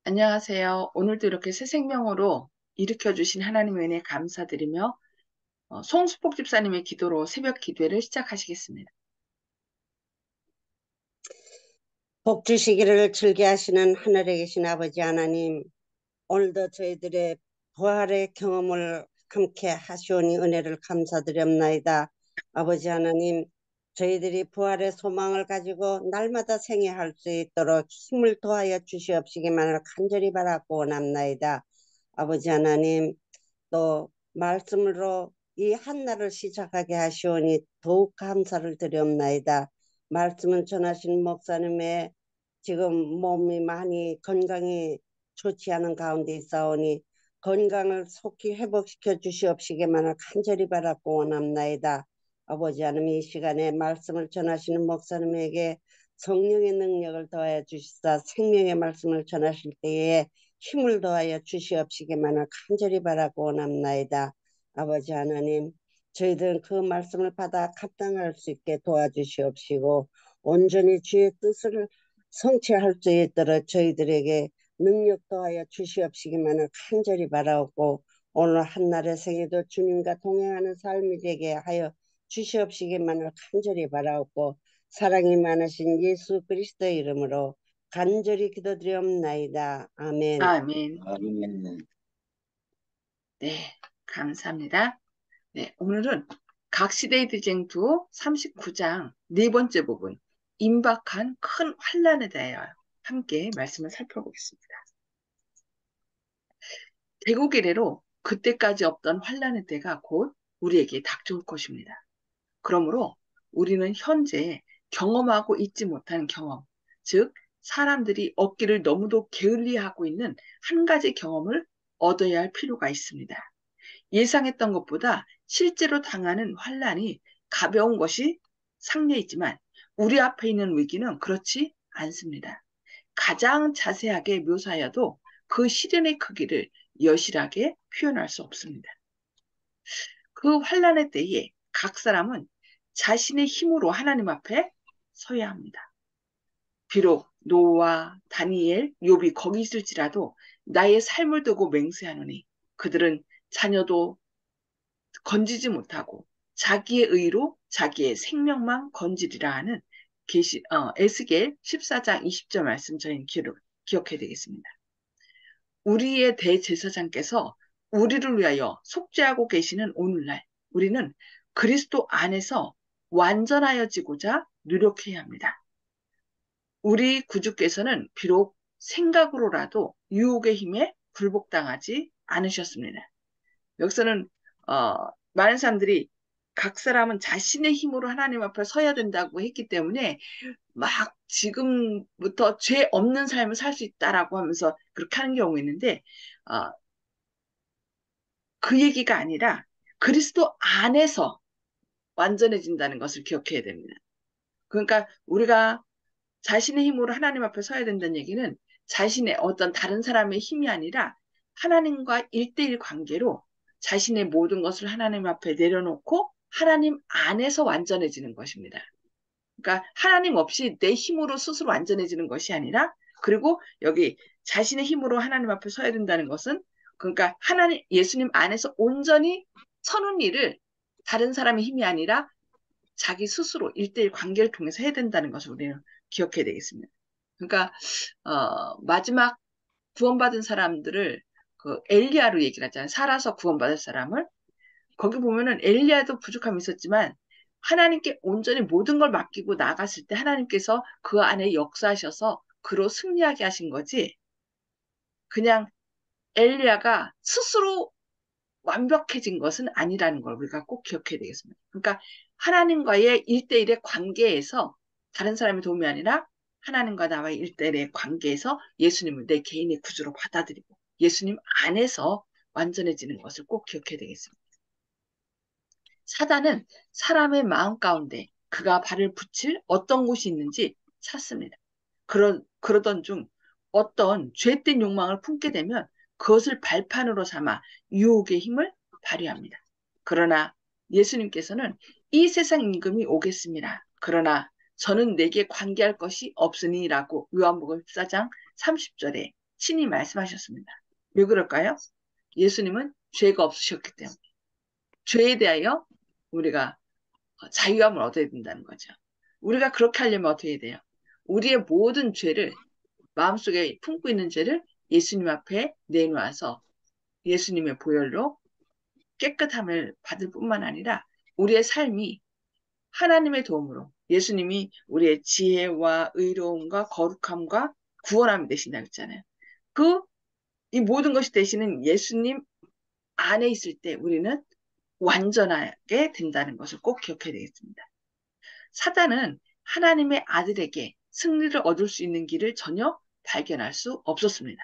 안녕하세요. 오늘도 이렇게 새 생명으로 일으켜 주신 하나님의 은혜 감사드리며 송수복 집사님의 기도로 새벽 기도회를 시작하시겠습니다. 복 주시기를 즐겨하시는 하늘에 계신 아버지 하나님, 오늘도 저희들의 부활의 경험을 함께 하시오니 은혜를 감사드립나이다. 아버지 하나님, 저희들이 부활의 소망을 가지고 날마다 생애할 수 있도록 힘을 더하여 주시옵시기만을 간절히 바라고 원합나이다. 아버지 하나님, 또 말씀으로 이 한날을 시작하게 하시오니 더욱 감사를 드리옵나이다. 말씀은 전하신 목사님의 지금 몸이 많이 건강이 좋지 않은 가운데 있사오니 건강을 속히 회복시켜 주시옵시기만을 간절히 바라고 원합나이다. 아버지 하나님, 이 시간에 말씀을 전하시는 목사님에게 성령의 능력을 더하여 주시사 생명의 말씀을 전하실 때에 힘을 더하여 주시옵시기만을 간절히 바라고 원합나이다. 아버지 하나님, 저희들은 그 말씀을 받아 감당할 수 있게 도와주시옵시고 온전히 주의 뜻을 성취할 수 있도록 저희들에게 능력 더하여 주시옵시기만을 간절히 바라고, 오늘 한날의 생에도 주님과 동행하는 삶이 되게 하여 주시옵시기만을 간절히 바라고, 사랑이 많으신 예수 그리스도의 이름으로 간절히 기도드리옵나이다. 아멘. 아멘. 아멘. 네, 감사합니다. 네, 오늘은 각시대의 대쟁투 39장 네 번째 부분, 임박한 큰 환란에 대하여 함께 말씀을 살펴보겠습니다. 대국 이래로 그때까지 없던 환란의 때가 곧 우리에게 닥쳐올 것입니다. 그러므로 우리는 현재 경험하고 있지 못한 경험, 즉 사람들이 얻기를 너무도 게을리하고 있는 한 가지 경험을 얻어야 할 필요가 있습니다. 예상했던 것보다 실제로 당하는 환란이 가벼운 것이 상례이지만 우리 앞에 있는 위기는 그렇지 않습니다. 가장 자세하게 묘사하여도 그 시련의 크기를 여실하게 표현할 수 없습니다. 그 환란의 때에 각 사람은 자신의 힘으로 하나님 앞에 서야 합니다. 비록 노아, 다니엘, 욥이 거기 있을지라도 나의 삶을 두고 맹세하노니 그들은 자녀도 건지지 못하고 자기의 의로 자기의 생명만 건지리라 하는 에스겔 14장 20절 말씀 저희는 기억해야 되겠습니다. 우리의 대제사장께서 우리를 위하여 속죄하고 계시는 오늘날 우리는 그리스도 안에서 완전하여지고자 노력해야 합니다. 우리 구주께서는 비록 생각으로라도 유혹의 힘에 굴복당하지 않으셨습니다. 여기서는 많은 사람들이 각 사람은 자신의 힘으로 하나님 앞에 서야 된다고 했기 때문에 막 지금부터 죄 없는 삶을 살 수 있다라고 하면서 그렇게 하는 경우가 있는데 어, 그 얘기가 아니라 그리스도 안에서 완전해진다는 것을 기억해야 됩니다. 그러니까 우리가 자신의 힘으로 하나님 앞에 서야 된다는 얘기는 자신의 어떤 다른 사람의 힘이 아니라 하나님과 일대일 관계로 자신의 모든 것을 하나님 앞에 내려놓고 하나님 안에서 완전해지는 것입니다. 그러니까 하나님 없이 내 힘으로 스스로 완전해지는 것이 아니라 그리고 여기 자신의 힘으로 하나님 앞에 서야 된다는 것은 그러니까 하나님 예수님 안에서 온전히 서는 일을 다른 사람의 힘이 아니라 자기 스스로 일대일 관계를 통해서 해야 된다는 것을 우리는 기억해야 되겠습니다. 그러니까 마지막 구원받은 사람들을 그 엘리야로 얘기를 하잖아요. 살아서 구원받을 사람을 거기 보면은 엘리야도 부족함이 있었지만 하나님께 온전히 모든 걸 맡기고 나갔을 때 하나님께서 그 안에 역사하셔서 그로 승리하게 하신 거지. 그냥 엘리야가 스스로 완벽해진 것은 아니라는 걸 우리가 꼭 기억해야 되겠습니다. 그러니까 하나님과의 일대일의 관계에서 다른 사람의 도움이 아니라 하나님과 나와의 일대일의 관계에서 예수님을 내 개인의 구주로 받아들이고 예수님 안에서 완전해지는 것을 꼭 기억해야 되겠습니다. 사단은 사람의 마음 가운데 그가 발을 붙일 어떤 곳이 있는지 찾습니다. 그러던 중 어떤 죄된 욕망을 품게 되면 그것을 발판으로 삼아 유혹의 힘을 발휘합니다. 그러나 예수님께서는 이 세상 임금이 오겠습니다. 그러나 저는 내게 관계할 것이 없으니라고 요한복음 14장 30절에 친히 말씀하셨습니다. 왜 그럴까요? 예수님은 죄가 없으셨기 때문에. 죄에 대하여 우리가 자유함을 얻어야 된다는 거죠. 우리가 그렇게 하려면 어떻게 해야 돼요? 우리의 모든 죄를, 마음속에 품고 있는 죄를 예수님 앞에 내놓아서 예수님의 보혈로 깨끗함을 받을 뿐만 아니라 우리의 삶이 하나님의 도움으로 예수님이 우리의 지혜와 의로움과 거룩함과 구원함이 되신다고 했잖아요. 이 모든 것이 되시는 예수님 안에 있을 때 우리는 완전하게 된다는 것을 꼭 기억해야 되겠습니다. 사단은 하나님의 아들에게 승리를 얻을 수 있는 길을 전혀 발견할 수 없었습니다.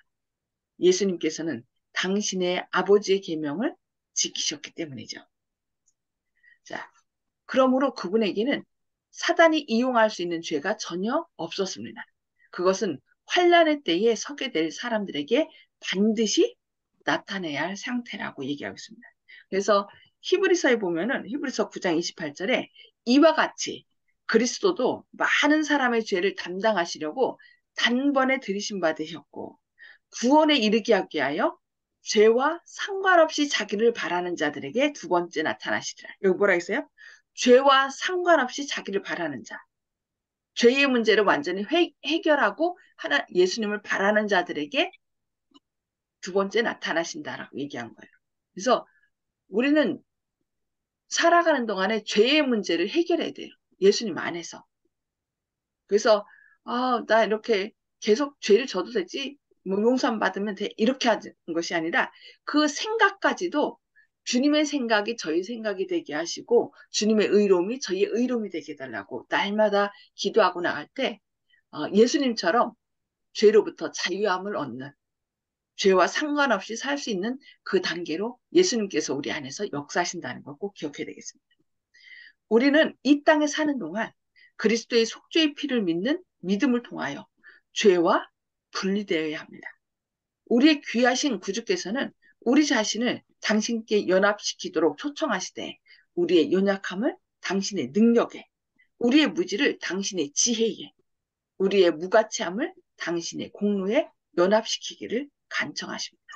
예수님께서는 당신의 아버지의 계명을 지키셨기 때문이죠. 자, 그러므로 그분에게는 사단이 이용할 수 있는 죄가 전혀 없었습니다. 그것은 환란의 때에 서게 될 사람들에게 반드시 나타내야 할 상태라고 얘기하고 있습니다. 그래서 히브리서에 보면은 히브리서 9장 28절에 이와 같이 그리스도도 많은 사람의 죄를 담당하시려고 단번에 들이심 받으셨고 구원에 이르게 하기 위하여 죄와 상관없이 자기를 바라는 자들에게 두 번째 나타나시리라. 여기 뭐라 했어요? 죄와 상관없이 자기를 바라는 자. 죄의 문제를 완전히 해결하고 예수님을 바라는 자들에게 두 번째 나타나신다라고 얘기한 거예요. 그래서 우리는 살아가는 동안에 죄의 문제를 해결해야 돼요. 예수님 안에서. 그래서 나 이렇게 계속 죄를 져도 되지? 뭐 용서만 받으면 돼? 이렇게 하는 것이 아니라 그 생각까지도 주님의 생각이 저희 생각이 되게 하시고 주님의 의로움이 저희의 의로움이 되게 해달라고 날마다 기도하고 나갈 때 예수님처럼 죄로부터 자유함을 얻는 죄와 상관없이 살 수 있는 그 단계로 예수님께서 우리 안에서 역사하신다는 걸 꼭 기억해야 되겠습니다. 우리는 이 땅에 사는 동안 그리스도의 속죄의 피를 믿는 믿음을 통하여 죄와 분리되어야 합니다. 우리의 귀하신 구주께서는 우리 자신을 당신께 연합시키도록 초청하시되 우리의 연약함을 당신의 능력에, 우리의 무지를 당신의 지혜에, 우리의 무가치함을 당신의 공로에 연합시키기를 간청하십니다.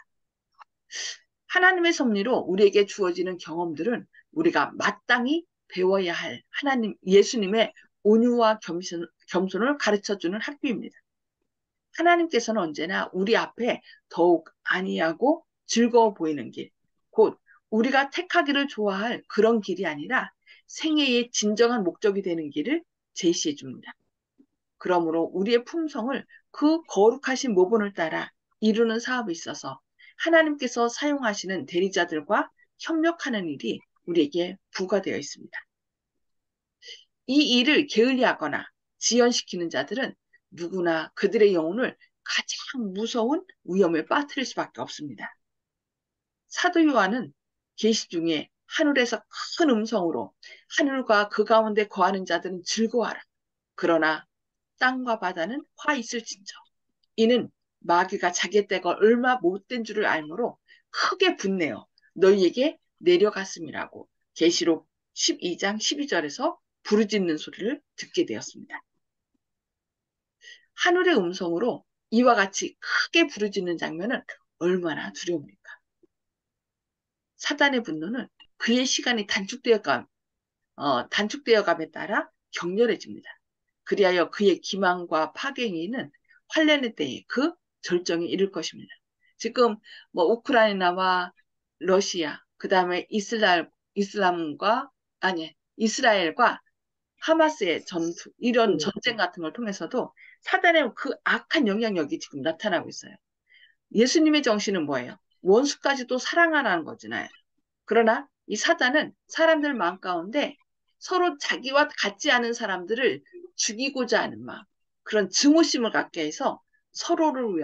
하나님의 섭리로 우리에게 주어지는 경험들은 우리가 마땅히 배워야 할 예수님의 온유와 겸손을 가르쳐주는 학교입니다. 하나님께서는 언제나 우리 앞에 더욱 안이하고 즐거워 보이는 길, 곧 우리가 택하기를 좋아할 그런 길이 아니라 생애의 진정한 목적이 되는 길을 제시해 줍니다. 그러므로 우리의 품성을 그 거룩하신 모본을 따라 이루는 사업에 있어서 하나님께서 사용하시는 대리자들과 협력하는 일이 우리에게 부과되어 있습니다. 이 일을 게을리하거나 지연시키는 자들은 누구나 그들의 영혼을 가장 무서운 위험에 빠뜨릴 수밖에 없습니다. 사도 요한은 계시 중에 하늘에서 큰 음성으로 하늘과 그 가운데 거하는 자들은 즐거워하라. 그러나 땅과 바다는 화 있을진저. 이는 마귀가 자기의 때가 얼마 못된 줄을 알므로 크게 분내어 너희에게 내려갔음이라고 계시록 12장 12절에서 부르짖는 소리를 듣게 되었습니다. 하늘의 음성으로 이와 같이 크게 부르짖는 장면은 얼마나 두려웁니까? 사단의 분노는 그의 시간이 단축되어감에 따라 격렬해집니다. 그리하여 그의 기망과 파괴행위는 환란의 때에 그 절정에 이를 것입니다. 지금 뭐 우크라이나와 러시아, 그 다음에 이스라엘과 하마스의 전투, 이런 전쟁 같은 걸 통해서도 사단의 그 악한 영향력이 지금 나타나고 있어요. 예수님의 정신은 뭐예요? 원수까지도 사랑하라는 거잖아요. 그러나 이 사단은 사람들 마음 가운데 서로 자기와 같지 않은 사람들을 죽이고자 하는 마음, 그런 증오심을 갖게 해서 서로를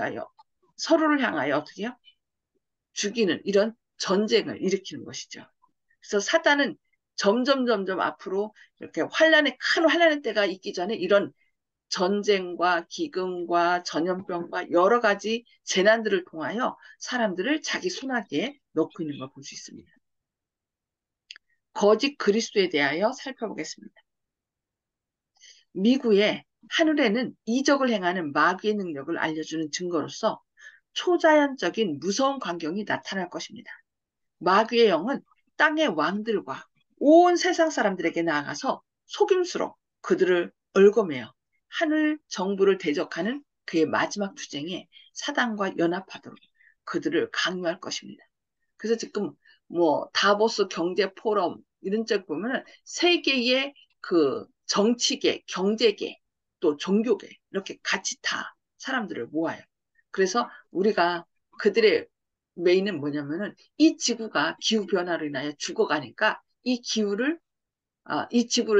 향하여 어떻게 해요? 죽이는 이런 전쟁을 일으키는 것이죠. 그래서 사단은 점점 앞으로 이렇게 큰 환란의 때가 있기 전에 이런 전쟁과 기근과 전염병과 여러 가지 재난들을 통하여 사람들을 자기 손아귀에 넣고 있는 걸 볼 수 있습니다. 거짓 그리스도에 대하여 살펴보겠습니다. 미국의 하늘에는 이적을 행하는 마귀의 능력을 알려주는 증거로서 초자연적인 무서운 광경이 나타날 것입니다. 마귀의 영은 땅의 왕들과 온 세상 사람들에게 나아가서 속임수로 그들을 얽어매어 하늘 정부를 대적하는 그의 마지막 투쟁에 사단과 연합하도록 그들을 강요할 것입니다. 그래서 지금 뭐 다보스 경제 포럼 이런 쪽 보면은 세계의 그 정치계, 경제계, 또 종교계 이렇게 같이 다 사람들을 모아요. 그래서 우리가 그들의 메인은 뭐냐면은 이 지구가 기후 변화로 인하여 죽어가니까 이 지구를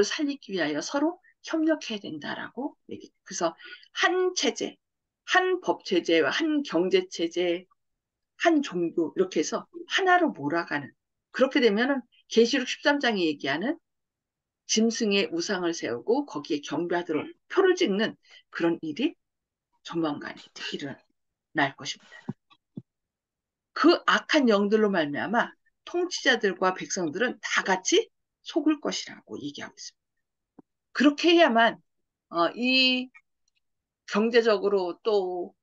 살리기 위하여 서로 협력해야 된다라고 얘기. 그래서 한 체제, 한 법 체제와 한 경제 체제, 한 종교 이렇게 해서 하나로 몰아가는 그렇게 되면은 계시록 13장이 얘기하는 짐승의 우상을 세우고 거기에 경배하도록 표를 찍는 그런 일이 조만간 일어날 것입니다. 그 악한 영들로 말미암아 통치자들과 백성들은 다 같이 속을 것이라고 얘기하고 있습니다. 그렇게 해야만 이 경제적으로 또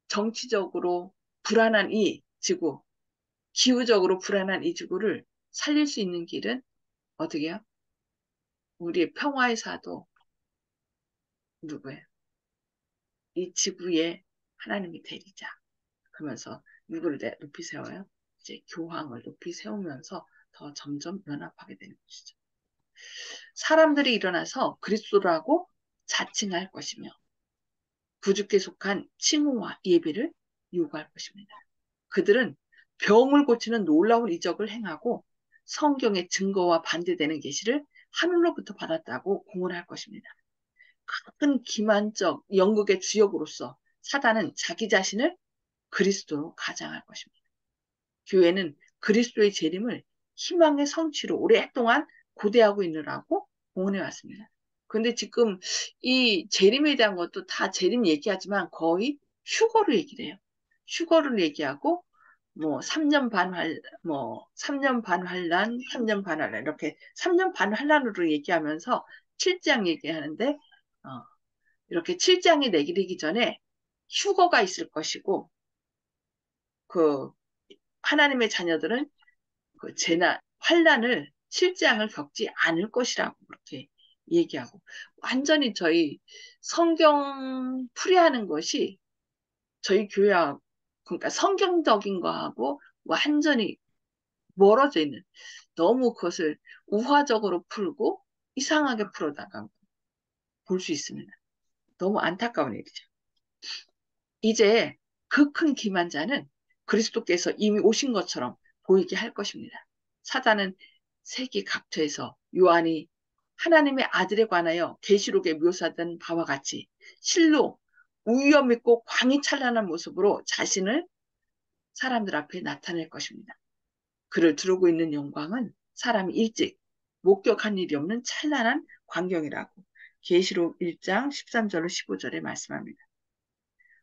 정치적으로 불안한 이 지구, 기후적으로 불안한 이 지구를 살릴 수 있는 길은 어떻게 해요? 우리의 평화의 사도 누구예요? 이 지구에 하나님이 대리자. 그러면서 누구를 높이 세워요? 이제 교황을 높이 세우면서 더 점점 연합하게 되는 것이죠. 사람들이 일어나서 그리스도라고 자칭할 것이며 구주께 속한 칭호와 예배를 요구할 것입니다. 그들은 병을 고치는 놀라운 이적을 행하고 성경의 증거와 반대되는 계시를 하늘로부터 받았다고 공언할 것입니다. 큰 기만적 영국의 주역으로서 사단은 자기 자신을 그리스도로 가장할 것입니다. 교회는 그리스도의 재림을 희망의 성취로 오랫동안 고대하고 있느라고 공언해 왔습니다. 그런데 지금 이 재림에 대한 것도 다 재림 얘기하지만 거의 휴거로 얘기를 해요. 휴거를 얘기하고 뭐 3년 반 뭐 3년 반 환란, 3년 반 환란 이렇게 3년 반 환란으로 얘기하면서 7장 얘기하는데 이렇게 7장이 내리기 전에 휴거가 있을 것이고 그 하나님의 자녀들은 그 재난, 환란을 실재앙을 겪지 않을 것이라고 그렇게 얘기하고 완전히 저희 성경 풀이하는 것이 저희 교회하고 그러니까 성경적인 거하고 완전히 멀어져 있는 너무 그것을 우화적으로 풀고 이상하게 풀어다가 볼 수 있습니다. 너무 안타까운 일이죠. 이제 그 큰 기만자는 그리스도께서 이미 오신 것처럼 보이게 할 것입니다. 사단은 세기 각처에서 요한이 하나님의 아들에 관하여 계시록에 묘사된 바와 같이 실로 우위엄 있고 광이 찬란한 모습으로 자신을 사람들 앞에 나타낼 것입니다. 그를 두르고 있는 영광은 사람이 일찍 목격한 일이 없는 찬란한 광경이라고 계시록 1장 13절로 15절에 말씀합니다.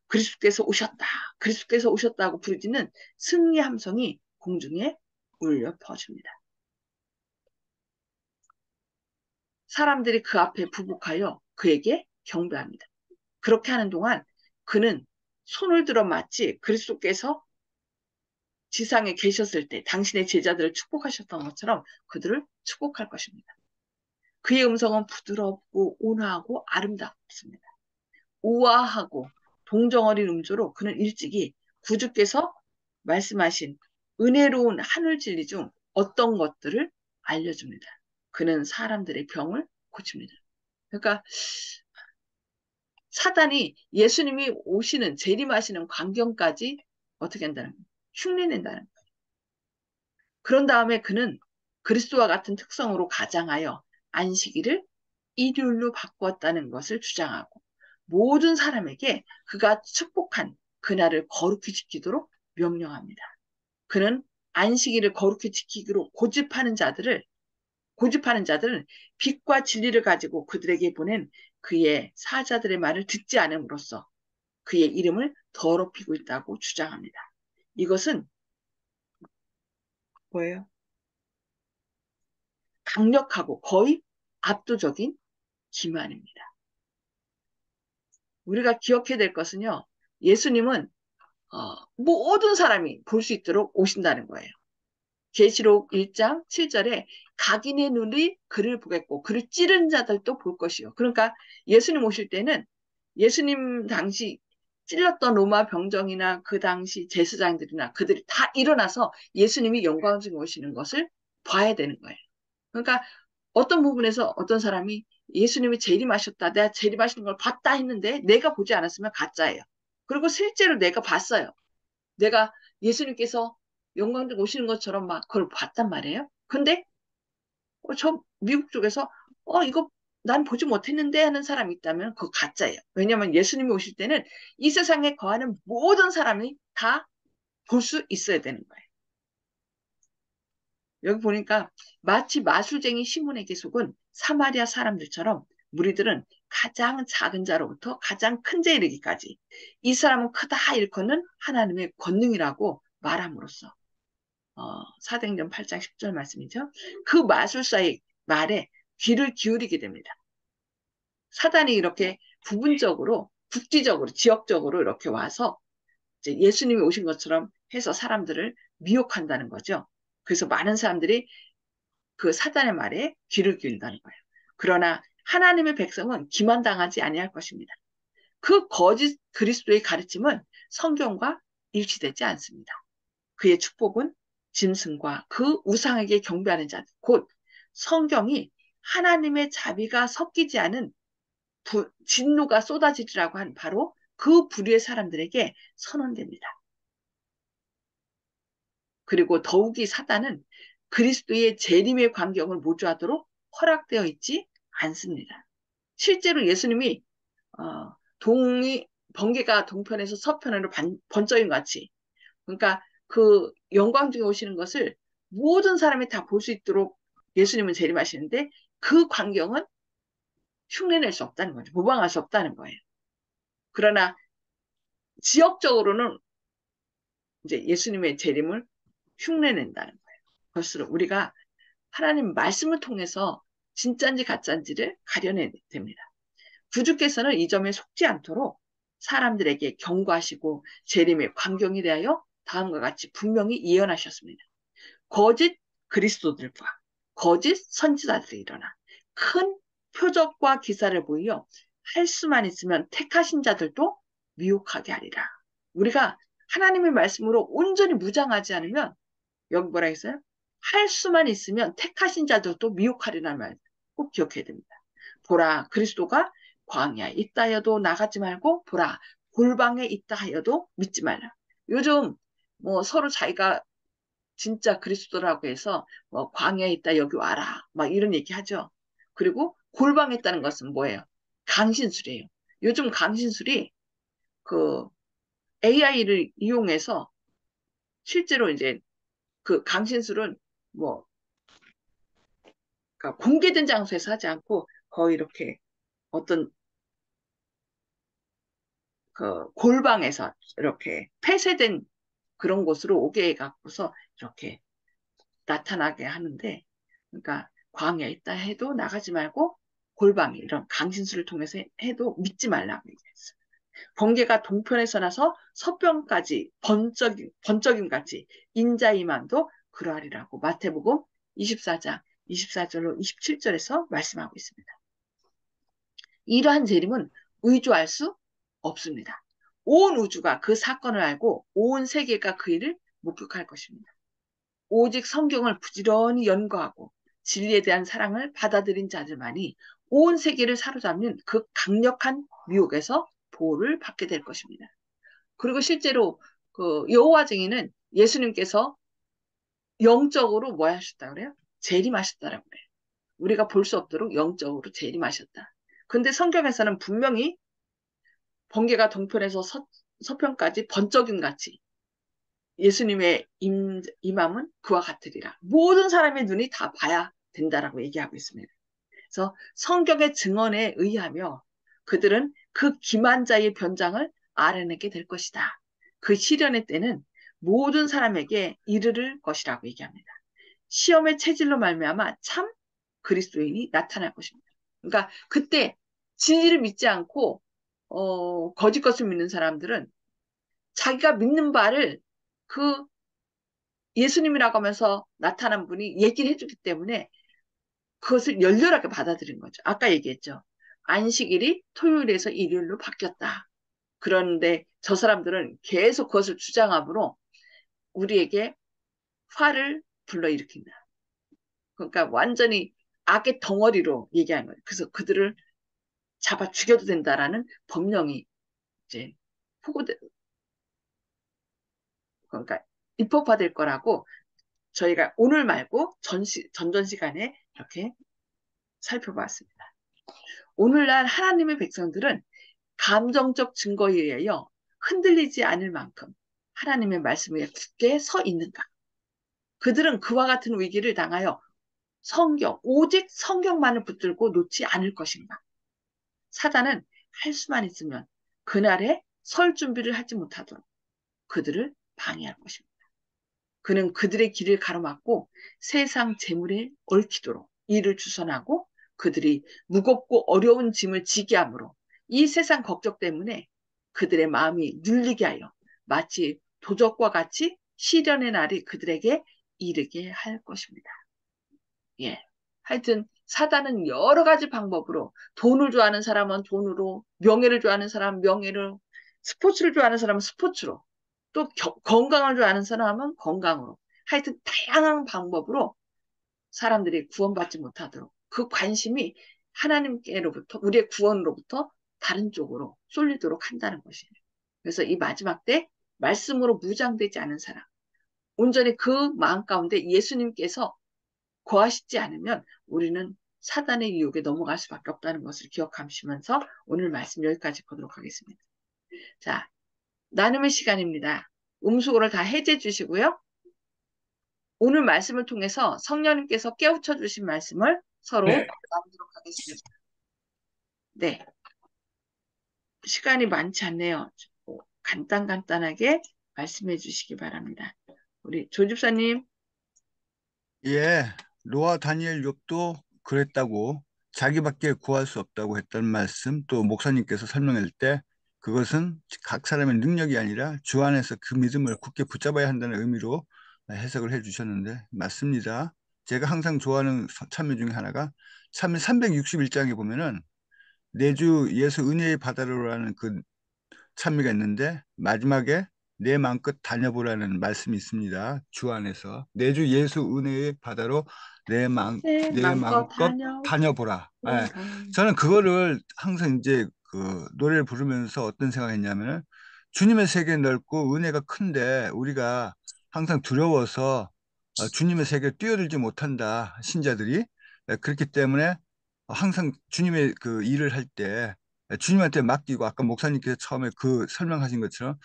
그리스도께서 오셨다. 그리스도께서 오셨다고 부르짖는 승리의 함성이 공중에 울려 퍼집니다. 사람들이 그 앞에 부복하여 그에게 경배합니다. 그렇게 하는 동안 그는 손을 들어 마치 그리스도께서 지상에 계셨을 때 당신의 제자들을 축복하셨던 것처럼 그들을 축복할 것입니다. 그의 음성은 부드럽고 온화하고 아름답습니다. 우아하고 동정어린 음조로 그는 일찍이 구주께서 말씀하신 은혜로운 하늘 진리 중 어떤 것들을 알려줍니다. 그는 사람들의 병을 고칩니다. 그러니까 사단이 예수님이 오시는 재림하시는 광경까지 어떻게 한다는 거예요? 흉내낸다는 거예요. 그런 다음에 그는 그리스도와 같은 특성으로 가장하여 안식일을 일요일로 바꿨다는 것을 주장하고 모든 사람에게 그가 축복한 그날을 거룩히 지키도록 명령합니다. 그는 안식일을 거룩히 지키기로 고집하는 자들은 빛과 진리를 가지고 그들에게 보낸 그의 사자들의 말을 듣지 않음으로써 그의 이름을 더럽히고 있다고 주장합니다. 이것은 뭐예요? 강력하고 거의 압도적인 기만입니다. 우리가 기억해야 될 것은요. 예수님은 모든 사람이 볼 수 있도록 오신다는 거예요. 계시록 1장 7절에 각인의 눈이 그를 보겠고 그를 찌른 자들도 볼 것이요. 그러니까 예수님 오실 때는 예수님 당시 찔렀던 로마 병정이나 그 당시 제사장들이나 그들이 다 일어나서 예수님이 영광 중에 오시는 것을 봐야 되는 거예요. 그러니까 어떤 부분에서 어떤 사람이 예수님이 재림하셨다, 내가 재림하시는 걸 봤다 했는데 내가 보지 않았으면 가짜예요. 그리고 실제로 내가 봤어요. 내가 예수님께서 영광들 오시는 것처럼 막 그걸 봤단 말이에요. 근데 저 미국 쪽에서 이거 난 보지 못했는데 하는 사람이 있다면 그거 가짜예요. 왜냐하면 예수님이 오실 때는 이 세상에 거하는 모든 사람이 다 볼 수 있어야 되는 거예요. 여기 보니까 마치 마술쟁이 시몬에게 속은 사마리아 사람들처럼 무리들은 가장 작은 자로부터 가장 큰 자 이르기까지 이 사람은 크다 일컫는 하나님의 권능이라고 말함으로써 사도행전 8장 10절 말씀이죠. 그 마술사의 말에 귀를 기울이게 됩니다. 사단이 이렇게 부분적으로, 국지적으로, 지역적으로 이렇게 와서 이제 예수님이 오신 것처럼 해서 사람들을 미혹한다는 거죠. 그래서 많은 사람들이 그 사단의 말에 귀를 기울인다는 거예요. 그러나 하나님의 백성은 기만당하지 아니할 것입니다. 그 거짓 그리스도의 가르침은 성경과 일치되지 않습니다. 그의 축복은 짐승과 그 우상에게 경배하는 자들, 곧 성경이 하나님의 자비가 섞이지 않은 진노가 쏟아지리라고 한 바로 그 부류의 사람들에게 선언됩니다. 그리고 더욱이 사단은 그리스도의 재림의 광경을 모조하도록 허락되어 있지 않습니다. 실제로 예수님이 번개가 동편에서 서편으로 번쩍인 같이 그러니까 그 영광 중에 오시는 것을 모든 사람이 다 볼 수 있도록 예수님은 재림하시는데 그 광경은 흉내낼 수 없다는 거죠. 모방할 수 없다는 거예요. 그러나 지역적으로는 이제 예수님의 재림을 흉내낸다는 거예요. 그것으로 우리가 하나님 말씀을 통해서 진짜인지 가짜인지를 가려내야 됩니다. 구주께서는 이 점에 속지 않도록 사람들에게 경고하시고 재림의 광경에 대하여 다음과 같이 분명히 예언하셨습니다. 거짓 그리스도들과 거짓 선지자들이 일어나 큰 표적과 기사를 보이어 할 수만 있으면 택하신 자들도 미혹하게 하리라. 우리가 하나님의 말씀으로 온전히 무장하지 않으면 여기 뭐라 했어요? 할 수만 있으면 택하신 자들도 미혹하리라는 말 꼭 기억해야 됩니다. 보라 그리스도가 광야에 있다 하여도 나가지 말고 보라 골방에 있다 하여도 믿지 말라. 요즘 뭐 서로 자기가 진짜 그리스도라고 해서 뭐 광야에 있다 여기 와라 막 이런 얘기 하죠. 그리고 골방에 있다는 것은 뭐예요? 강신술이에요. 요즘 강신술이 그 AI를 이용해서 실제로 이제 그 강신술은 뭐 그러니까 공개된 장소에서 하지 않고 거의 이렇게 어떤 그 골방에서 이렇게 폐쇄된 그런 곳으로 오게 해갖고서 이렇게 나타나게 하는데, 그러니까 광야에 있다 해도 나가지 말고 골방에 이런 강신술을 통해서 해도 믿지 말라고 얘기했어요. 번개가 동편에서 나서 서편까지 번쩍임 같이 인자이만도 그러하리라고 마태복음 24장 24절로 27절에서 말씀하고 있습니다. 이러한 재림은 의조할 수 없습니다. 온 우주가 그 사건을 알고 온 세계가 그 일을 목격할 것입니다. 오직 성경을 부지런히 연구하고 진리에 대한 사랑을 받아들인 자들만이 온 세계를 사로잡는 그 강력한 미혹에서 보호를 받게 될 것입니다. 그리고 실제로 그 여호와 증인은 예수님께서 영적으로 뭐 하셨다 그래요? 재림하셨다라고 그래요. 우리가 볼 수 없도록 영적으로 재림하셨다. 근데 성경에서는 분명히 번개가 동편에서 서편까지 번쩍임 같이 예수님의 임함은 그와 같으리라. 모든 사람의 눈이 다 봐야 된다라고 얘기하고 있습니다. 그래서 성경의 증언에 의하며 그들은 그 기만자의 변장을 알아내게 될 것이다. 그 시련의 때는 모든 사람에게 이르를 것이라고 얘기합니다. 시험의 체질로 말미암아 참 그리스도인이 나타날 것입니다. 그러니까 그때 진리를 믿지 않고 거짓 것을 믿는 사람들은 자기가 믿는 바를 그 예수님이라고 하면서 나타난 분이 얘기를 해주기 때문에 그것을 열렬하게 받아들인 거죠. 아까 얘기했죠. 안식일이 토요일에서 일요일로 바뀌었다. 그런데 저 사람들은 계속 그것을 주장함으로 우리에게 화를 불러일으킨다. 그러니까 완전히 악의 덩어리로 얘기한 거예요. 그래서 그들을 잡아 죽여도 된다라는 법령이 이제 포고돼, 그러니까 입법화될 거라고 저희가 오늘 말고 전전 시간에 이렇게 살펴봤습니다. 오늘날 하나님의 백성들은 감정적 증거에 의하여 흔들리지 않을 만큼 하나님의 말씀 에 굳게 서 있는가? 그들은 그와 같은 위기를 당하여 오직 성경만을 붙들고 놓지 않을 것인가? 사단은 할 수만 있으면 그날에 설 준비를 하지 못하도록 그들을 방해할 것입니다. 그는 그들의 길을 가로막고 세상 재물에 얽히도록 이를 주선하고 그들이 무겁고 어려운 짐을 지게 하므로 이 세상 걱정 때문에 그들의 마음이 눌리게 하여 마치 도적과 같이 시련의 날이 그들에게 이르게 할 것입니다. 예. 하여튼 사단은 여러 가지 방법으로 돈을 좋아하는 사람은 돈으로, 명예를 좋아하는 사람은 명예로, 스포츠를 좋아하는 사람은 스포츠로, 또 건강을 좋아하는 사람은 건강으로. 하여튼 다양한 방법으로 사람들이 구원받지 못하도록 그 관심이 하나님께로부터 우리의 구원으로부터 다른 쪽으로 쏠리도록 한다는 것이에요. 그래서 이 마지막 때 말씀으로 무장되지 않은 사람, 온전히 그 마음 가운데 예수님께서 거하시지 않으면 우리는 사단의 유혹에 넘어갈 수밖에 없다는 것을 기억하시면서 오늘 말씀 여기까지 보도록 하겠습니다. 자, 나눔의 시간입니다. 음수고를 다 해제해 주시고요. 오늘 말씀을 통해서 성령님께서 깨우쳐 주신 말씀을 서로 네. 나누도록 하겠습니다. 네. 시간이 많지 않네요. 간단하게 말씀해 주시기 바랍니다. 우리 조 집사님. 예, 노아 다니엘 욥도 그랬다고 자기밖에 구할 수 없다고 했던 말씀 또 목사님께서 설명할 때 그것은 각 사람의 능력이 아니라 주 안에서 그 믿음을 굳게 붙잡아야 한다는 의미로 해석을 해 주셨는데 맞습니다. 제가 항상 좋아하는 참여 중에 하나가 참여 361장에 보면은 내주 예수 은혜의 바다로라는 그 찬미가 있는데 마지막에 내 마음껏 다녀보라는 말씀이 있습니다. 주 안에서 내주 예수 은혜의 바다로 네, 내 마음껏 마음껏 다녀오라. 다녀보라. 예, 저는 그거를 항상 이제 그 노래를 부르면서 어떤 생각했냐면은 주님의 세계 넓고 은혜가 큰데 우리가 항상 두려워서 주님의 세계에 뛰어들지 못한다 신자들이. 그렇기 때문에 항상 주님의 그 일을 할때 주님한테 맡기고 아까 목사님께서 처음에 그 설명하신 것처럼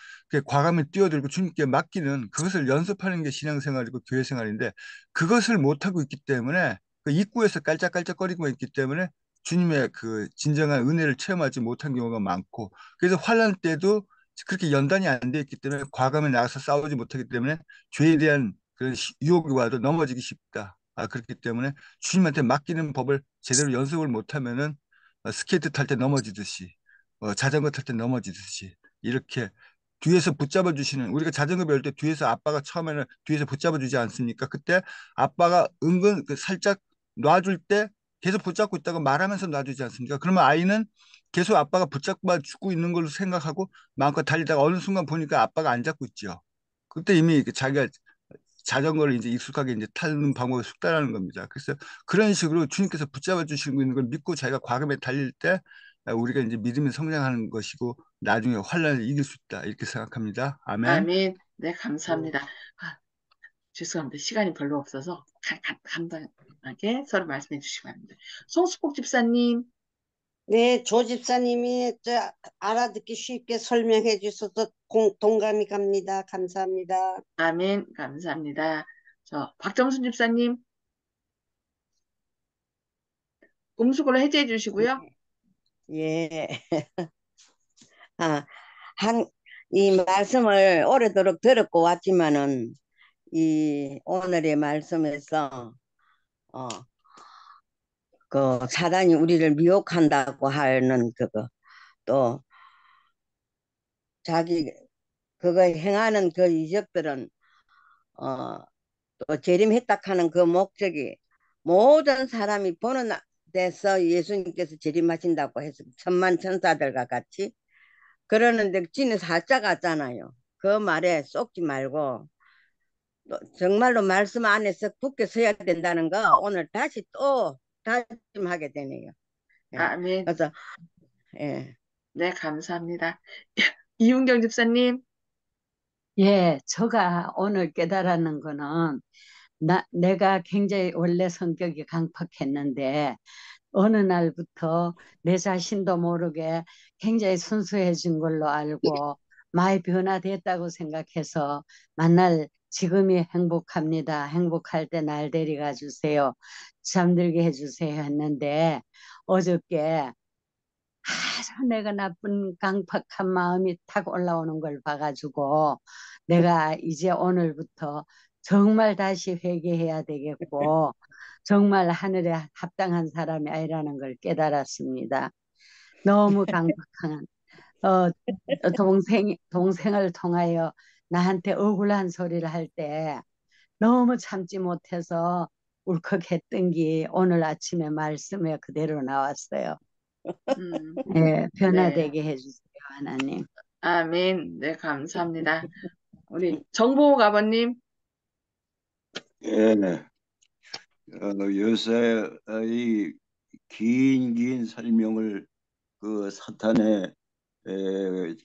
과감히 뛰어들고 주님께 맡기는 그것을 연습하는 게 신앙생활이고 교회생활인데 그것을 못하고 있기 때문에 그 입구에서 깔짝깔짝거리고 있기 때문에 주님의 그 진정한 은혜를 체험하지 못한 경우가 많고 그래서 환난 때도 그렇게 연단이 안 돼 있기 때문에 과감히 나가서 싸우지 못하기 때문에 죄에 대한 그런 유혹이 와도 넘어지기 쉽다. 그렇기 때문에 주님한테 맡기는 법을 제대로 연습을 못하면은 스케이트 탈 때 넘어지듯이 자전거 탈 때 넘어지듯이 이렇게 뒤에서 붙잡아 주시는 우리가 자전거 배울 때 뒤에서 아빠가 처음에는 뒤에서 붙잡아 주지 않습니까? 그때 아빠가 은근 그 살짝 놔줄 때 계속 붙잡고 있다가 말하면서 놔주지 않습니까? 그러면 아이는 계속 아빠가 붙잡아 주고 있는 걸로 생각하고 마음껏 달리다가 어느 순간 보니까 아빠가 안 잡고 있죠. 그때 이미 자기가 자전거를 이제 익숙하게 이제 타는 방법을 숙달하는 겁니다. 그래서 그런 식으로 주님께서 붙잡아 주시고 있는 걸 믿고 자기가 과감히 달릴 때 우리가 이제 믿음이 성장하는 것이고 나중에 환란을 이길 수 있다 이렇게 생각합니다. 아멘. 아멘. 네, 감사합니다. 죄송합니다. 시간이 별로 없어서 간단하게 서로 말씀해 주시기 바랍니다. 송수복 집사님. 네, 조 집사님이 알아듣기 쉽게 설명해 주셔서 동감이 갑니다. 감사합니다. 아멘. 감사합니다. 박정순 집사님. 음수고를 해제해 주시고요. 예. 아, 이 말씀을 오래도록 들었고 왔지만은 이 오늘의 말씀에서 어, 그 사단이 우리를 미혹한다고 하는 그거 또 자기 그거 행하는 그 이적들은 또 재림했다 하는 그 목적이 모든 사람이 보는 데서 예수님께서 재림하신다고 해서 천만 천사들과 같이 그러는데 지는 사자 같잖아요. 그 말에 쏙지 말고 또 정말로 말씀 안에서 굳게 서야 된다는 거 오늘 다시 또 다짐하게 되네요. 예. 아멘. 그래서 예. 네, 감사합니다. 이윤경 집사님. 예, 제가 오늘 깨달았는 거는 내가 굉장히 원래 성격이 강팍했는데 어느 날부터 내 자신도 모르게 굉장히 순수해진 걸로 알고 많이 변화됐다고 생각해서 만날 지금이 행복합니다. 행복할 때 날 데려가 주세요. 잠들게 해주세요 했는데 어저께 아주 내가 나쁜 강팍한 마음이 탁 올라오는 걸 봐가지고 내가 이제 오늘부터 정말 다시 회개해야 되겠고 정말 하늘에 합당한 사람이 아니라는 걸 깨달았습니다. 너무 강팍한 동생을 통하여 나한테 억울한 소리를 할 때 너무 참지 못해서 울컥했던 게 오늘 아침에 말씀에 그대로 나왔어요. 예, 네. 변화되게 해주세요, 하나님. 아멘. 네, 감사합니다. 우리 정보욱 아버님. 예, 요새의 긴 설명을 그 사탄의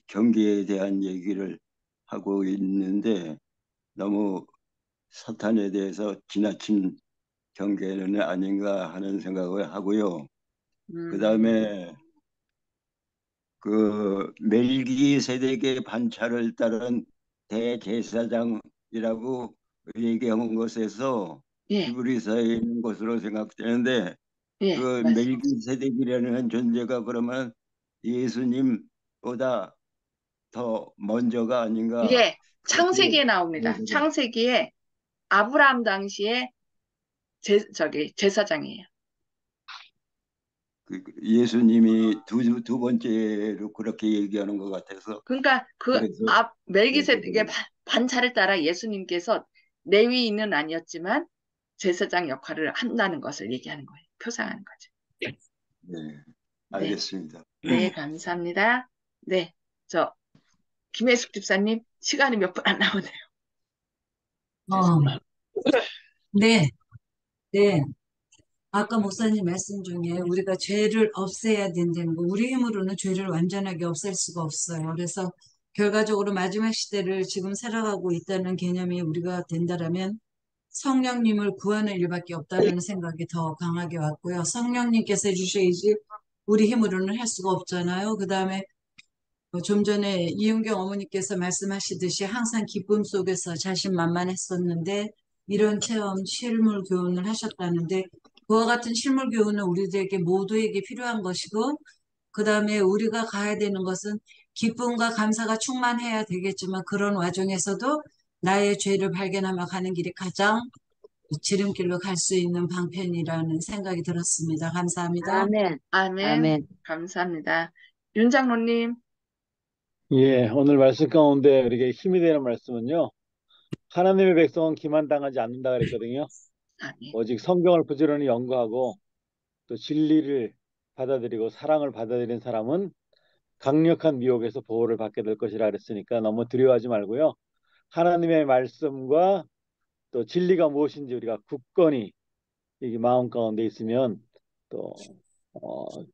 경계에 대한 얘기를 하고 있는데 너무 사탄에 대해서 지나친 경계는 아닌가 하는 생각을 하고요. 그다음에 그 멜기세덱의 반차를 따른 대제사장이라고 얘기한 것에서 예, 히브리서에 있는 것으로 생각되는데 예, 그 멜기세덱이라는 존재가 그러면 예수님보다 더 먼저가 아닌가 예, 그렇게 창세기에 나옵니다. 창세기에 아브라함 당시에 제사장이에요. 예수님이 두 번째로 그렇게 얘기하는 것 같아서 그러니까 그래서 멜기세덱의 반차를 따라 예수님께서 레위인은 아니었지만 제사장 역할을 한다는 것을 얘기하는 거예요. 표상하는 거죠. 네, 네, 알겠습니다. 네, 감사합니다. 네, 김혜숙 집사님 시간이 몇 분 안 나오네요. 어, 네, 네. 아까 목사님 말씀 중에 우리가 죄를 없애야 된다는 거, 우리 힘으로는 죄를 완전하게 없앨 수가 없어요. 그래서 결과적으로 마지막 시대를 지금 살아가고 있다는 개념이 우리가 된다라면 성령님을 구하는 일밖에 없다는 생각이 더 강하게 왔고요. 성령님께서 해주셔야지 우리 힘으로는 할 수가 없잖아요. 그 다음에 좀 전에 이윤경 어머니께서 말씀하시듯이 항상 기쁨 속에서 자신만만했었는데 이런 체험, 실물 교훈을 하셨다는데 그와 같은 실물 교훈은 우리들에게 모두에게 필요한 것이고 그 다음에 우리가 가야 되는 것은 기쁨과 감사가 충만해야 되겠지만 그런 와중에서도 나의 죄를 발견하며 가는 길이 가장 지름길로 갈 수 있는 방편이라는 생각이 들었습니다. 감사합니다. 아멘. 아멘. 아멘. 감사합니다. 윤 장로님. 예, 오늘 말씀 가운데 우리에게 힘이 되는 말씀은요. 하나님의 백성은 기만당하지 않는다 그랬거든요. 아멘. 오직 성경을 부지런히 연구하고 또 진리를 받아들이고 사랑을 받아들이는 사람은 강력한 미혹에서 보호를 받게 될 것이라 그랬으니까 너무 두려워하지 말고요. 하나님의 말씀과 또 진리가 무엇인지 우리가 굳건히 이 마음 가운데 있으면 또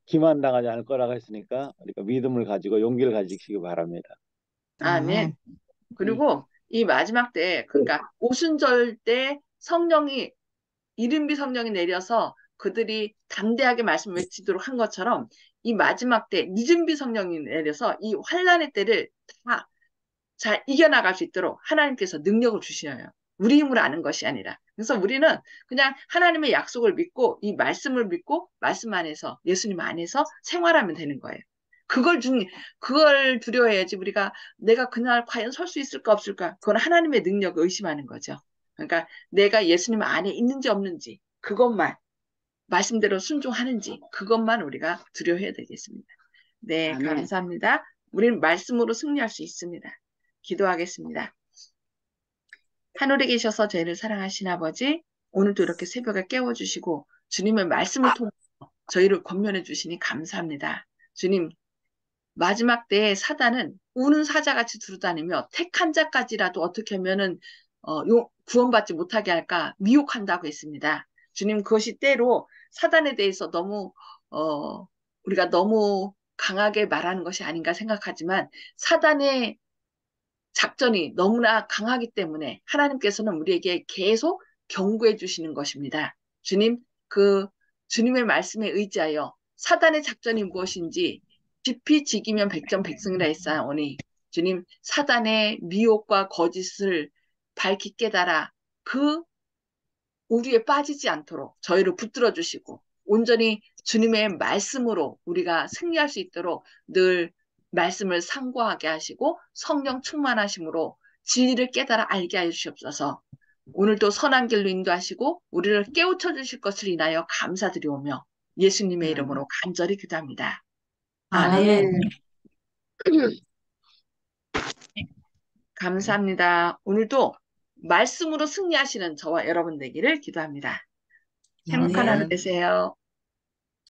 기만당하지 않을 거라고 했으니까 우리가 믿음을 가지고 용기를 가지시기 바랍니다. 아멘. 그리고 이 마지막 때, 그러니까 오순절 때 성령이, 이른비 성령이 내려서 그들이 담대하게 말씀 외치도록 한 것처럼 이 마지막 때 늦은비 성령이 내려서 이 환란의 때를 다 잘 이겨나갈 수 있도록 하나님께서 능력을 주시어요. 우리 힘으로 아는 것이 아니라. 그래서 우리는 그냥 하나님의 약속을 믿고 이 말씀을 믿고 말씀 안에서 예수님 안에서 생활하면 되는 거예요. 그걸 두려워해야지 우리가 내가 그날 과연 설 수 있을까 없을까? 그건 하나님의 능력을 의심하는 거죠. 그러니까 내가 예수님 안에 있는지 없는지 그것만 말씀대로 순종하는지 그것만 우리가 두려워해야 되겠습니다. 네, 아멘. 감사합니다. 우리는 말씀으로 승리할 수 있습니다. 기도하겠습니다. 하늘에 계셔서 저희를 사랑하신 아버지, 오늘도 이렇게 새벽에 깨워주시고 주님의 말씀을 통해서 저희를 권면해 주시니 감사합니다. 주님, 마지막 때에 사단은 우는 사자같이 두루다니며 택한 자까지라도 어떻게 하면은 구원받지 못하게 할까 미혹한다고 했습니다. 주님, 그것이 때로 사단에 대해서 너무 우리가 너무 강하게 말하는 것이 아닌가 생각하지만 사단의 작전이 너무나 강하기 때문에 하나님께서는 우리에게 계속 경고해 주시는 것입니다. 주님, 주님의 말씀에 의지하여 사단의 작전이 무엇인지 지피지기면 백전백승이라 했사오니 주님, 사단의 미혹과 거짓을 밝히 깨달아 그 오류에 빠지지 않도록 저희를 붙들어 주시고 온전히 주님의 말씀으로 우리가 승리할 수 있도록 늘 말씀을 상고하게 하시고 성령 충만하심으로 진리를 깨달아 알게 하여 주시옵소서. 오늘도 선한 길로 인도하시고 우리를 깨우쳐 주실 것을 인하여 감사드리오며 예수님의 이름으로 간절히 기도합니다. 아멘. 감사합니다. 오늘도 말씀으로 승리하시는 저와 여러분 되기를 기도합니다. 행복한 하루 아멘. 되세요.